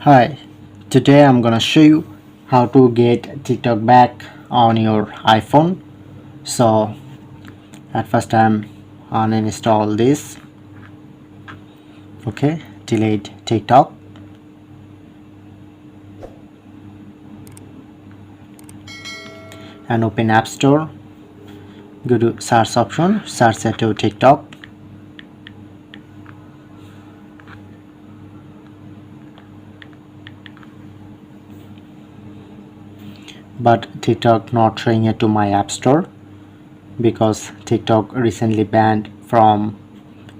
Hi, today I'm gonna show you how to get TikTok back on your iPhone. So at first I'm uninstall this. Okay, delete TikTok and open App Store. Go to search option, search it to TikTok. But TikTok not showing it to my App Store because TikTok recently banned from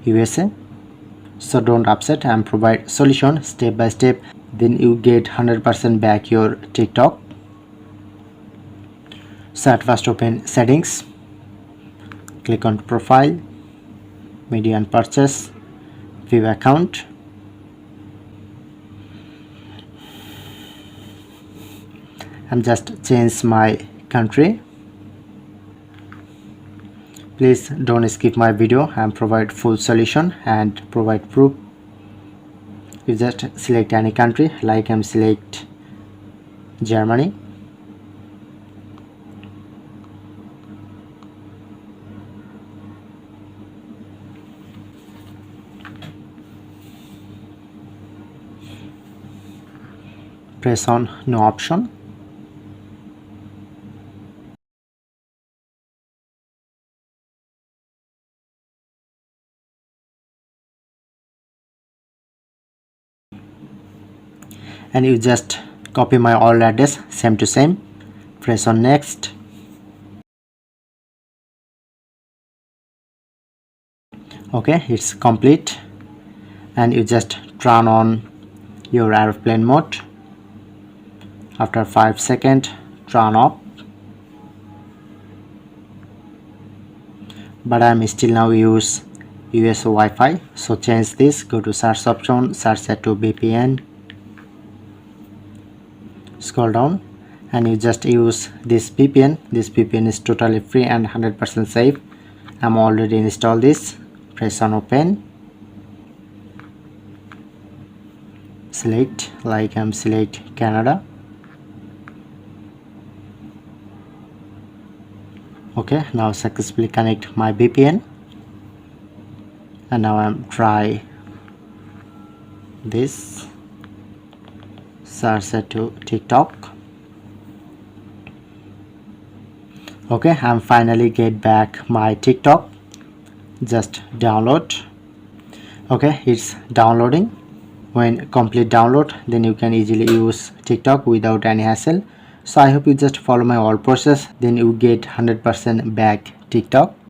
USA. So don't upset and provide solution step by step, then you get 100% back your TikTok. So at first open settings, click on profile, media and purchase, view account, and just change my country. Please don't skip my video and provide full solution and provide proof. You just select any country, like I'm select Germany. Press on no option. And you just copy my old address same to same. Press on next. Okay, it's complete. And you just turn on your airplane mode. After 5 seconds, turn off. But I'm still now use US Wi-Fi, so change this. Go to search option, search it to VPN, scroll down, and you just use this VPN. This VPN is totally free and 100% safe. I'm already installed this. Press on open, select, like I'm select Canada. Okay, now successfully connect my VPN, and now I'm try this, search it to TikTok. Okay, I'm finally get back my TikTok. Just download. Okay, it's downloading. When complete download, then you can easily use TikTok without any hassle. So I hope you just follow my all process, then you get 100% back TikTok.